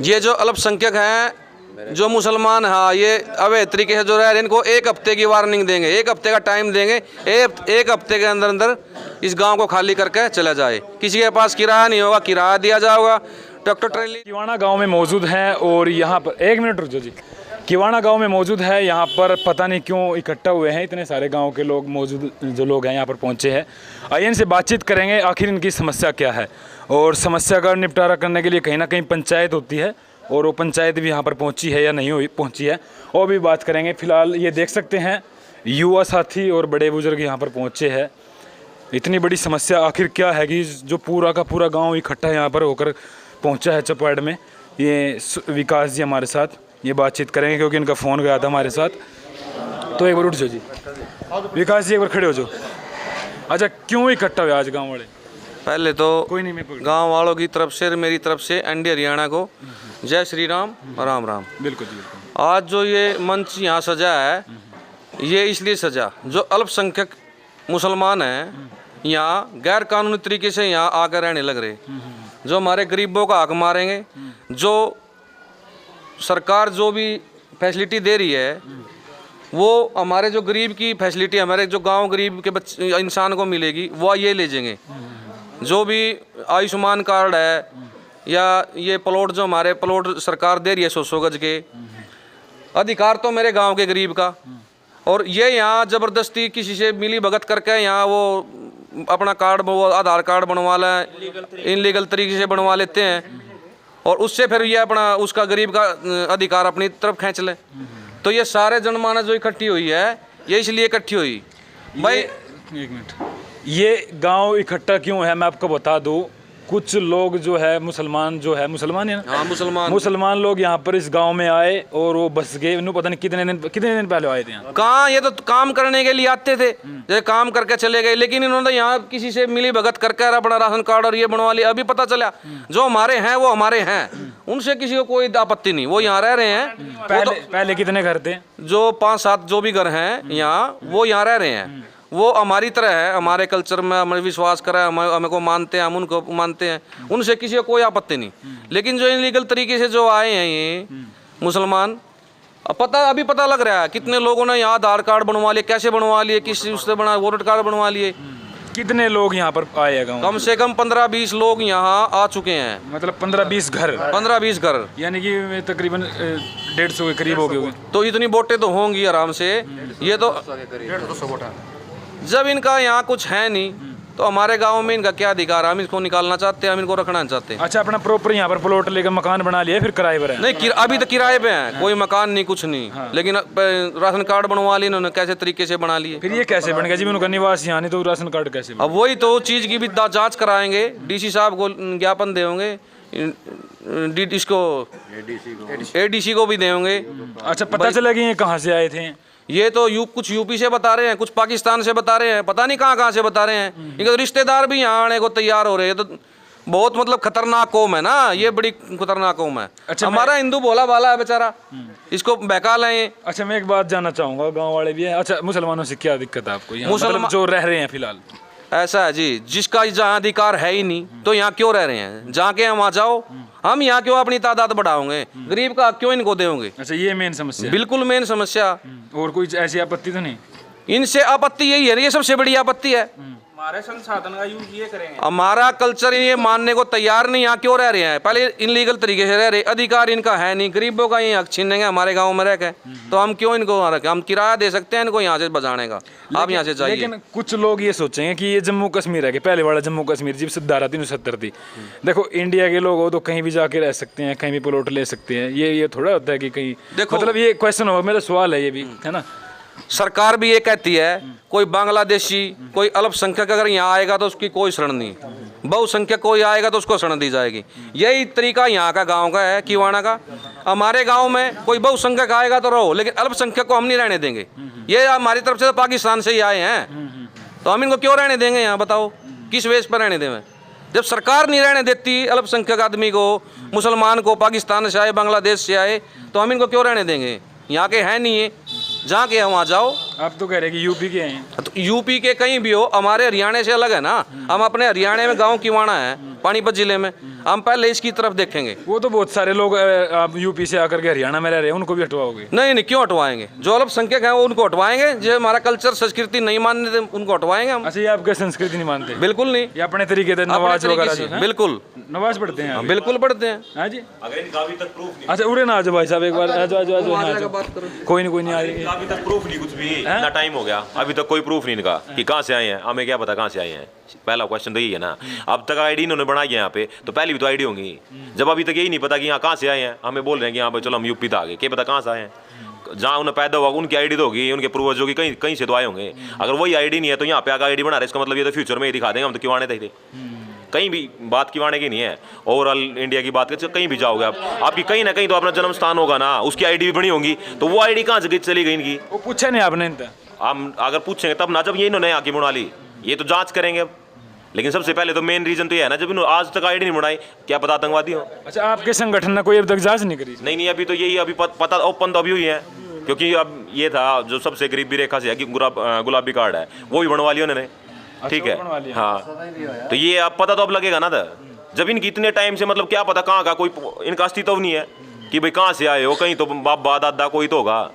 ये जो अल्पसंख्यक हैं, जो मुसलमान, हाँ, ये अवैध तरीके से जो रह रहे हैं, इनको 1 हफ्ते की वार्निंग देंगे, 1 हफ्ते का टाइम देंगे। 1 हफ्ते के अंदर अंदर इस गांव को खाली करके चला जाए। किसी के पास किराया नहीं होगा, किराया दिया जाएगा। ट्रैक्टर ट्रैली किवाणा गांव में मौजूद हैं और यहाँ पर 1 मिनट रुको जी। किवाणा गांव में मौजूद है। यहाँ पर पता नहीं क्यों इकट्ठा हुए हैं, इतने सारे गांव के लोग मौजूद, जो लोग हैं यहाँ पर पहुँचे हैं। आइए इनसे बातचीत करेंगे आखिर इनकी समस्या क्या है, और समस्या का निपटारा करने के लिए कहीं ना कहीं पंचायत होती है, और वो पंचायत भी यहाँ पर पहुँची है या नहीं हुई पहुँची है, और भी बात करेंगे। फिलहाल ये देख सकते हैं युवा साथी और बड़े बुजुर्ग यहाँ पर पहुँचे हैं। इतनी बड़ी समस्या आखिर क्या है कि जो पूरा का पूरा गाँव इकट्ठा यहाँ पर होकर पहुँचा है चपाड़ में। ये विकास जी हमारे साथ ये बातचीत करेंगे क्योंकि इनका फ़ोन गया था हमारे साथ। तो एक बार उठ जाओ जी, विकास जी एक बार खड़े हो जाओ। अच्छा, क्यों इकट्ठा हुए आज गांव वाले? पहले तो कोई नहीं, मैं गांव वालों की तरफ से, मेरी तरफ से, एनडी हरियाणा को जय श्री राम, राम राम। बिल्कुल जी, बिल्कुल। आज जो ये मंच यहाँ सजा है, ये इसलिए सजा, जो अल्पसंख्यक मुसलमान हैं यहाँ गैर कानूनी तरीके से यहाँ आकर रहने लग रहे, जो हमारे गरीबों का हक मारेंगे। जो सरकार जो भी फैसिलिटी दे रही है, वो हमारे जो गरीब की फैसिलिटी, हमारे जो गांव गरीब के बच्चे इंसान को मिलेगी, वो ये ले जाएंगे। जो भी आयुष्मान कार्ड है या ये प्लॉट, जो हमारे प्लॉट सरकार दे रही है 100 गज के, अधिकार तो मेरे गांव के गरीब का। और ये यहाँ ज़बरदस्ती किसी से मिली भगत करके यहाँ वो अपना कार्ड, वो आधार कार्ड बनवा लें, इनलीगल तरीके से बनवा लेते हैं, और उससे फिर ये अपना उसका गरीब का अधिकार अपनी तरफ खींच ले। तो ये सारे जनमानस जो इकट्ठी हुई है, ये इसलिए इकट्ठी हुई भाई। 1 मिनट, ये गांव इकट्ठा क्यों है मैं आपको बता दूं। कुछ लोग जो है मुसलमान, जो है मुसलमान है ना, हाँ, मुसलमान लोग यहाँ पर इस गांव में आए और वो बस गए। इन्होंने पता नहीं कितने दिन पहले आए थे यहाँ। कहाँ, ये तो काम करने के लिए आते थे, जैसे काम करके चले गए, लेकिन इन्होंने यहाँ किसी से मिली भगत करके अपना राशन कार्ड और ये बनवा लिया। अभी पता चला जो हमारे हैं वो हमारे हैं, उनसे किसी को कोई आपत्ति नहीं, वो यहाँ रह रहे हैं। पहले कितने घर थे? जो 5-7 जो भी घर हैं यहाँ, वो यहाँ रह रहे हैं। वो हमारी तरह है, हमारे कल्चर में हमें विश्वास करा है, हमें को मानते हैं, हम उनको मानते हैं, उनसे किसी को कोई आपत्ति नहीं। लेकिन जो इनलीगल तरीके से जो आए हैं ये मुसलमान, अभी पता लग रहा है कितने लोगों ने यहाँ आधार कार्ड बनवा लिए, कैसे बनवा लिए, किस उससे बना वोटर कार्ड बनवा लिए। कितने लोग यहाँ पर आए हैं? कम से कम 15-20 लोग यहाँ आ चुके हैं। मतलब 15-20 घर? 15-20 घर, यानी कि तकरीबन 150 के करीब हो गए। तो इतनी वोटें तो होंगी आराम से। ये तो जब इनका यहाँ कुछ है नहीं, तो हमारे गांव में इनका क्या अधिकार? हम इसको निकालना चाहते हैं, हम इनको रखना चाहते हैं। अच्छा, अपना प्रॉपर यहाँ पर प्लॉट लेकर मकान बना लिया, फिर किराए पर है? नहीं, अभी तो किराए पे हैं। कोई मकान नहीं, कुछ नहीं। लेकिन राशन कार्ड बनवा लिए इन्होंने, कैसे तरीके से बना लिए। फिर ये कैसे बन गया जी? उनका निवास यहाँ नहीं, तो राशन कार्ड कैसे? अब वही तो चीज़ की भी जाँच कराएंगे, डीसी साहब को ज्ञापन देंगे, इसको एडीसी को भी देंगे। अच्छा, पता चला कि ये कहाँ से आए थे? ये तो कुछ यूपी से बता रहे हैं, कुछ पाकिस्तान से बता रहे हैं, पता नहीं कहाँ से बता रहे हैं। इनके तो रिश्तेदार भी यहाँ आने को तैयार हो रहे हैं। तो बहुत मतलब खतरनाक कौम है ना, ये बड़ी खतरनाक कौम है। अच्छा, हमारा हिंदू भोला भाला है बेचारा, इसको बहका लें। अच्छा, मैं एक बात जानना चाहूँगा, गाँव वाले भी हैं। अच्छा, मुसलमानों से क्या दिक्कत है आपको यहाँ, मतलब जो रह रहे हैं फिलहाल? ऐसा है जी, जिसका जहाँ अधिकार है ही नहीं, तो यहाँ क्यों रह रहे हैं? जाके हम आ जाओ, हम यहाँ क्यों अपनी तादाद बढ़ाओगे? गरीब का क्यों इनको देंगे? अच्छा, ये मेन समस्या? बिल्कुल मेन समस्या। और कोई ऐसी आपत्ति तो नहीं? इनसे आपत्ति यही है, ये सबसे बड़ी आपत्ति है। हमारे संसाधन का यूज ये करेंगे। हमारा कल्चर ये मानने को तैयार नहीं, यहाँ क्यों रह रहे हैं? पहले इनलीगल तरीके से रह रहे, अधिकार इनका है नहीं, गरीबों का ये हक छीनेंगे हमारे गांव में रह के, तो हम क्यों इनको वहाँ रखें? हम किराया दे सकते हैं इनको यहाँ से बजाने का, आप यहाँ से जाइए। लेकिन कुछ लोग ये सोचेंगे कि ये जम्मू कश्मीर है, कि पहले वाला जम्मू कश्मीर जब धारा 370 थी। देखो, इंडिया के लोग हो तो कहीं भी जाके रह सकते हैं, कहीं भी प्लॉट ले सकते हैं। ये थोड़ा होता है कि कहीं, देखो, मतलब ये क्वेश्चन हो, मेरा सवाल है ये भी, है ना। सरकार भी ये कहती है, कोई बांग्लादेशी, कोई अल्पसंख्यक अगर यहाँ आएगा तो उसकी कोई शरण नहीं, बहुसंख्यक कोई आएगा तो उसको शरण दी जाएगी। यही तरीका यहाँ का गांव का है, किवाणा का। हमारे गांव में कोई बहुसंख्यक आएगा तो रहो, लेकिन अल्पसंख्यक को हम नहीं रहने देंगे। ये हमारी तरफ से तो पाकिस्तान से ही आए हैं, तो हम इनको क्यों रहने देंगे यहाँ? बताओ किस बेस पर रहने देंगे? जब सरकार नहीं रहने देती अल्पसंख्यक आदमी को, मुसलमान को, पाकिस्तान से आए, बांग्लादेश से आए, तो हम इनको क्यों रहने देंगे? यहाँ के हैं नहीं है, जहाँ के वहाँ जाओ। आप तो कह रहे हैं कि यूपी के हैं, तो यूपी के कहीं भी हो, हमारे हरियाणा से अलग है ना। हम अपने हरियाणा में गांव किवाणा है, पानीपत जिले में। हम पहले इसकी तरफ देखेंगे। वो तो बहुत सारे लोग आप यूपी से आकर के हरियाणा में रह रहे हैं, उनको भी हटवाओगे? नहीं नहीं, क्यों हटवाएंगे? जो अल्पसंख्यक हैं वो उनको हटवाएंगे, जो हमारा कल्चर संस्कृति नहीं मानने थे उनको हटवाएंगे हम। अच्छा, ये आपके संस्कृति नहीं मानते? बिल्कुल नहीं, ये अपने तरीके से नमाज अपने तरीके वगैरह से, जो है? बिल्कुल नमाज पढ़ते हैं आप? बिल्कुल पढ़ते हैं। हाँ जी। अगर इनका अभी तक प्रूफ नहीं, अच्छा, उड़े ना आज भाई साहब, एक बार आ जाओ, कोई नहीं आ रही। इनका अभी तक प्रूफ नहीं कुछ भी, इतना टाइम हो गया अभी तक कोई प्रूफ नहीं इनका कि कहाँ से आए हैं, हमें क्या पता कहाँ से आए हैं। पहला क्वेश्चन तो यही है ना। अब तक आईडी इन्होंने बनाई है यहाँ पे, तो पहले भी तो आईडी होंगी। जब अभी तक यही नहीं पता कि यहाँ कहाँ से आए हैं, हमें बोल रहे हैं कि यहाँ पे चलो हम यूपी तक आ गए, क्या पता कहाँ से आए हैं। जहाँ उन्हें पैदा हुआ उनकी आईडी तो होगी, उनके पूर्वजों की कहीं कहीं से तो आए होंगे। अगर वही आईडी नहीं है तो यहाँ पे आगे आईडी बना रहे, इसका मतलब ये तो फ्यूचर में ही दिखा देंगे हम तो किवाड़े थे। कहीं भी बात किवाड़े की नहीं है, ओवरऑल इंडिया की बात करें, कहीं भी जाओगे आप, आपकी कहीं ना कहीं तो अपना जन्म स्थान होगा ना, उसकी आईडी भी बनी होगी। तो वो आईडी कहाँ से चली गई इनकी? वो पूछा नहीं आपने इनका? हम अगर पूछेंगे तब ना, जब ये इन्होंने आके बना ली, ये तो जांच करेंगे अब। लेकिन सबसे पहले तो मेन रीजन तो ये है ना, जब इन्होंने आज तक आईडी नहीं बनाई, क्या पता आतंकवादी हो। अच्छा, आपके संगठन ने कोई अब तक जांच नहीं करी? नहीं, अभी तो यही अभी पता ओपन तो अभी हुई है, क्योंकि अब ये था जो सबसे गरीबी रेखा से है कि गुलाबी कार्ड है, वो भी बनवा लिया उन्होंने। ठीक है, हाँ, तो ये अब पता तो अब लगेगा ना था। जब इनकी इतने टाइम से मतलब क्या पता कहाँ का कोई इनका अस्तित्व नहीं है कि भाई कहाँ से आए हो, कहीं तो बाप दादा कोई तो होगा,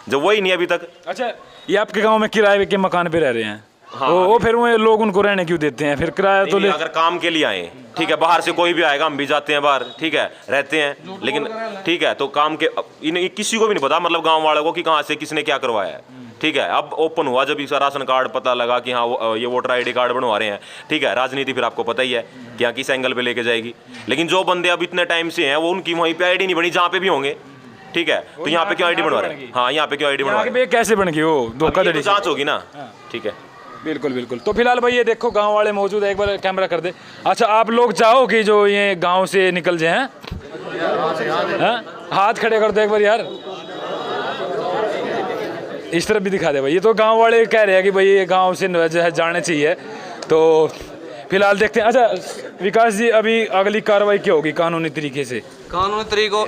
जब वही नहीं अभी तक। अच्छा, ये आपके गांव में किराए के मकान पे रह रहे हैं? हाँ, वो फिर वो लोग उनको रहने क्यों देते हैं फिर? किराया तो ले, अगर काम के लिए आए, ठीक है, बाहर से कोई भी आएगा, हम भी जाते हैं बाहर, ठीक है, रहते हैं, लेकिन ठीक है, तो काम के इन किसी को भी नहीं पता, मतलब गांव वालों को कि कहाँ से किसने क्या करवाया है। ठीक है, अब ओपन हुआ जब इसका राशन कार्ड पता लगा कि हाँ ये वोटर आईडी कार्ड बनवा रहे हैं। ठीक है, राजनीति फिर आपको पता ही है कि हाँ किस एंगल पे लेके जाएगी। लेकिन जो बंदे अब इतने टाइम से हैं वो उनकी वहीं पे आईडी नहीं बनी जहाँ पे भी होंगे। ठीक है, तो यहाँ पे क्यों आईडी बनवा रहे हैं? हाँ, यहाँ पे क्यों आईडी बनवा रहे हैं? कैसे बन गई वो? धोखाधड़ी जांच होगी ना। ठीक है, बिल्कुल बिल्कुल। तो फिलहाल भाई ये देखो गांव वाले मौजूद है, एक बार कैमरा कर दे। अच्छा, आप लोग चाहो कि जो ये गांव से निकल जाए? हैं? हाथ खड़े कर दो एक बार यार, इस तरफ भी दिखा दे भाई। ये तो गांव वाले कह रहे हैं कि भाई ये गांव से जो है जाने चाहिए, तो फिलहाल देखते हैं। अच्छा विकास जी, अभी अगली कार्रवाई क्या होगी कानूनी तरीके से? कानूनी तरीकों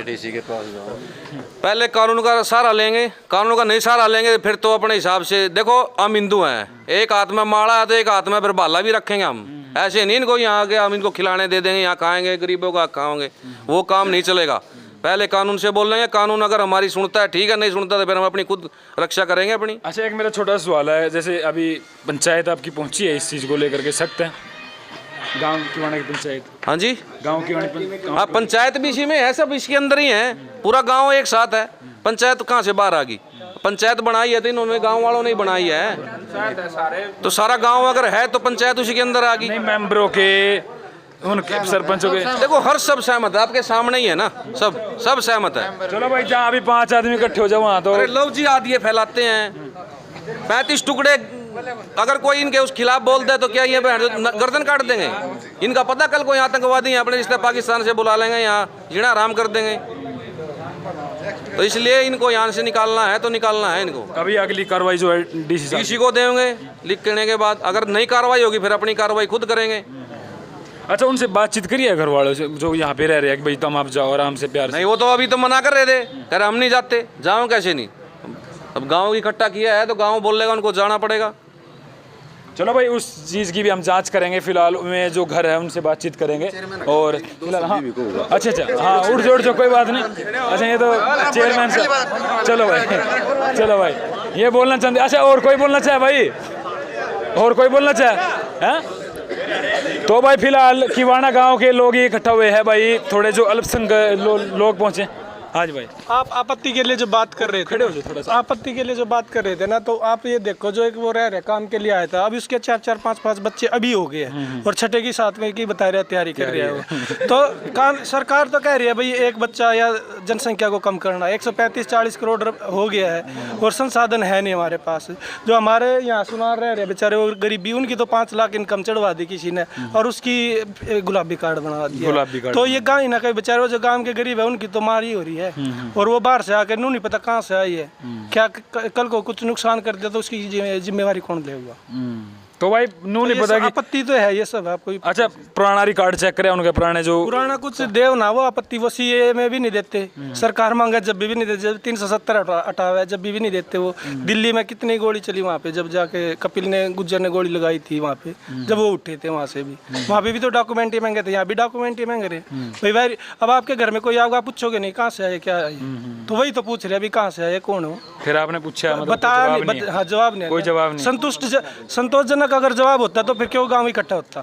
पहले कानून का सहारा लेंगे, कानून का नहीं सहारा लेंगे फिर तो अपने हिसाब से। देखो, हम हिंदू हैं, एक हाथ में माड़ा है तो एक हाथ में फिर भाला भी रखेंगे हम। ऐसे नहीं इनको यहाँ आके हम इनको खिलाने दे देंगे, यहाँ खाएंगे, गरीबों का खाओगे, वो काम नहीं चलेगा। पहले कानून से बोल लेंगे, कानून अगर हमारी सुनता है ठीक है, नहीं सुनता तो फिर हम अपनी खुद रक्षा करेंगे अपनी। अच्छा, एक मेरा छोटा सवाल है, जैसे अभी पंचायत आपकी पहुंची है इस चीज़ को लेकर के, सख्त है गांव किवाड़ा की पंचायत? हाँ जी, गांव की हाँ, पंचायत भी इसी में है, सब इसके अंदर ही है, पूरा गांव एक साथ है। पंचायत कहाँ से बाहर आ गई? पंचायत बनाई है तो इन्होंने गांव वालों ने ही बनाई है, तो सारा गांव अगर है तो पंचायत उसी के अंदर आ गई। नहीं, मेंबरों के, उनके सरपंचों के, देखो हर सब सहमत है, आपके सामने ही है ना, सब सहमत है। चलो भाई, जहाँ अभी 5 आदमी इकट्ठे हो जाओ वहाँ तो। अरे लो जी, आदिये फैलाते हैं 35 टुकड़े, अगर कोई इनके उस खिलाफ बोल दे तो क्या ये गर्दन काट देंगे? इनका पता कल कोई आतंकवादी है, अपने रिश्ते पाकिस्तान से बुला लेंगे, यहाँ जीना आराम कर देंगे। तो इसलिए इनको यहाँ से निकालना है तो निकालना है इनको। कभी अगली कार्रवाई जो है डीसी को देंगे लिखने के बाद, अगर नहीं कार्रवाई होगी फिर अपनी कार्रवाई खुद करेंगे। अच्छा, उनसे बातचीत करिए घर वालों से जो यहाँ पे रह रहे हैं कि भाई तुम आप जाओ आराम से, प्यार से? नहीं, वो तो अभी तो मना कर रहे थे, कह रहे हम नहीं जाते। जाओ कैसे नहीं? अब गाँव इकट्ठा किया है तो गाँव बोलेगा, उनको जाना पड़ेगा। चलो भाई, उस चीज़ की भी हम जांच करेंगे। फिलहाल में जो घर है उनसे बातचीत करेंगे और फिलहाल हाँ, अच्छा हाँ, उठ जो कोई बात नहीं। अच्छा, ये तो चेयरमैन साहब, चलो भाई ये बोलना चाहते। अच्छा, और कोई बोलना चाहे भाई? और कोई बोलना चाहे? हैं? तो भाई फिलहाल किवाड़ा गांव के लोग इकट्ठा हुए हैं भाई, थोड़े जो अल्पसंख्यक लोग पहुँचे। हाँ जी भाई, आप आपत्ति के लिए जो बात कर रहे थे, खड़े हो जाओ थोड़ा सा। आपत्ति के लिए जो बात कर रहे थे ना, तो आप ये देखो, जो एक वो रह रहे काम के लिए आया था, अभी उसके 4-4, 5-5 बच्चे अभी हो गए हैं और छठे की 7वें की बता रहे तैयारी कर रहे हैं। तो सरकार तो कह रही है भाई एक बच्चा या जनसंख्या को कम करना, 135-40 करोड़ हो गया है और संसाधन है नहीं हमारे पास। जो हमारे यहाँ सुनार रह रहे बेचारे, वो गरीबी, उनकी तो 5 लाख इनकम चढ़वा दी किसी ने और उसकी गुलाबी कार्ड बना दिया। तो ये गाँव ना कहीं बेचारे जो गाँव के गरीब है उनकी तो मार ही हो रही है, और वो बाहर से आकर नहीं पता कहाँ से आई है, क्या कल को कुछ नुकसान कर दिया तो उसकी जिम्मेवारी कौन लेगा? तो भाई नू नहीं ये पता सब कि आपत्ति तो है ये सब आपको भी अच्छा पुराना रिकॉर्ड चेक करें उनके पुराने जो पुराना कुछ देव ना वो आपत्ति वो सीए में भी नहीं देते सरकार मांगे जब भी नहीं देते जब 370 हटावा है जब भी नहीं देते वो दिल्ली में कितनी गोली चली वहाँ पे जब जाके कपिल ने गुज्जर ने गोली लगाई थी वहाँ पे जब वो उठे थे वहाँ से भी वहाँ पे भी तो डॉक्यूमेंट ही मांगे थे यहाँ भी डॉक्यूमेंट ही मांग रहे भाई भाई अब आपके घर में कोई आओगे आप पूछोगे नहीं कहाँ से आए क्या आए तो वही तो पूछ रहे अभी कहाँ से आए कौन हो फिर आपने पूछा मतलब बता जवाब नहीं नहीं है। हाँ जवाब नहीं कोई जवाब नहीं। संतोषजनक अगर जवाब होता तो फिर क्यों गाँव इकट्ठा होता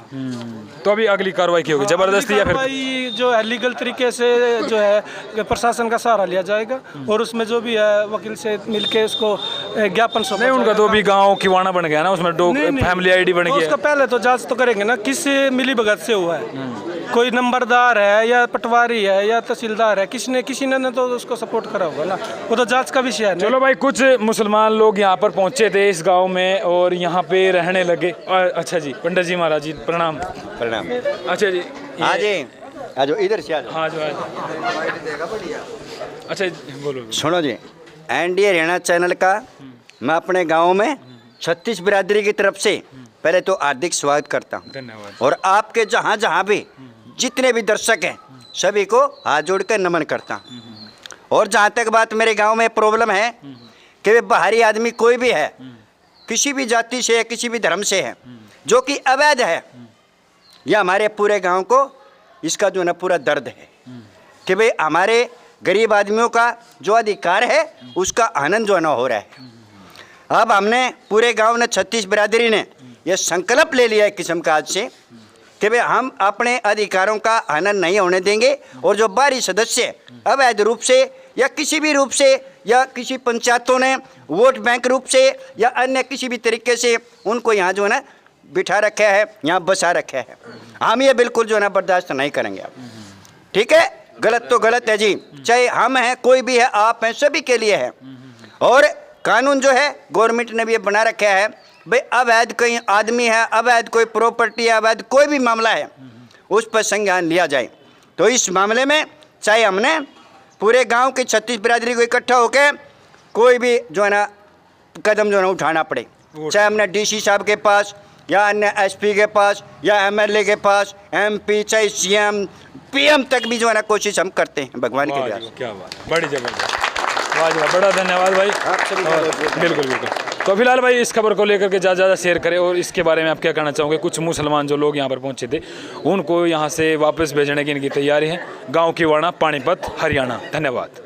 तो अभी अगली कार्रवाई की होगी जबरदस्ती या फिर कार्रवाई जो है लीगल तरीके से जो है प्रशासन का सहारा लिया जाएगा और उसमें जो भी है वकील से मिलके उसको ज्ञापन सौंपा नहीं उनका तो अभी गांव किवाना बन गया ना उसमें फैमिली आईडी बन तो गया उसका पहले तो जांच तो करेंगे ना किस मिली भगत से हुआ है कोई नंबरदार है या पटवारी है या तहसीलदार है किसी ने तो उसको सपोर्ट करा होगा ना वो तो जांच का विषय है ना। चलो भाई कुछ मुसलमान लोग यहाँ पर पहुंचे थे इस गांव में और यहाँ पे रहने लगे अच्छा जी पंडित जी महाराज जी प्रणाम प्रणाम। अच्छा जी हाँ जी आ जाओ इधर से आ जाओ। हाँ जो अच्छा बोलो सुनो जी एनडीए हरियाणा चैनल का मैं अपने गांव में 36 बिरादरी की तरफ से पहले तो हार्दिक स्वागत करता हूं धन्यवाद और आपके जहां जहां भी जितने भी दर्शक हैं सभी को हाथ जोड़कर नमन करता हूं। और जहां तक बात मेरे गांव में प्रॉब्लम है कि वे बाहरी आदमी कोई भी है किसी भी जाति से किसी भी धर्म से है जो कि अवैध है यह हमारे पूरे गांव को इसका जो है ना पूरा दर्द है कि भाई हमारे गरीब आदमियों का जो अधिकार है उसका आनंद जो है ना हो रहा है। अब हमने पूरे गांव ने 36 बिरादरी ने यह संकल्प ले लिया एक किस्म का आज से कि भाई हम अपने अधिकारों का आनंद नहीं होने देंगे और जो बाहरी सदस्य अवैध रूप से या किसी भी रूप से या किसी पंचायतों ने वोट बैंक रूप से या अन्य किसी भी तरीके से उनको यहाँ जो है ना बिठा रखा है यहाँ बसा रखा है हम ये बिल्कुल जो है ना बर्दाश्त नहीं करेंगे आप ठीक है गलत तो गलत है जी चाहे हम हैं कोई भी है आप हैं सभी के लिए है और कानून जो है गवर्नमेंट ने भी ये बना रखा है भाई अवैध कोई आदमी है अवैध कोई प्रॉपर्टी है अवैध कोई भी मामला है उस पर संज्ञान लिया जाए। तो इस मामले में चाहे हमने पूरे गांव के 36 बिरादरी को इकट्ठा होकर कोई भी जो है ना कदम जो है ना उठाना पड़े चाहे हमने डीसी साहब के पास या अन्य एसपी के पास या एमएलए के पास एमपी चाहे सीएम पीएम तक भी जो है ना कोशिश हम करते हैं भगवान के लिए। क्या बात बड़ी जबरदस्त वाह बड़ा धन्यवाद भाई बिल्कुल बिल्कुल। तो फिलहाल भाई इस खबर को लेकर के ज़्यादा शेयर करें और इसके बारे में आप क्या कहना चाहोगे कुछ मुसलमान जो लोग यहाँ पर पहुँचे थे उनको यहाँ से वापस भेजने की इनकी तैयारी है गाँव किवाना पानीपत हरियाणा। धन्यवाद।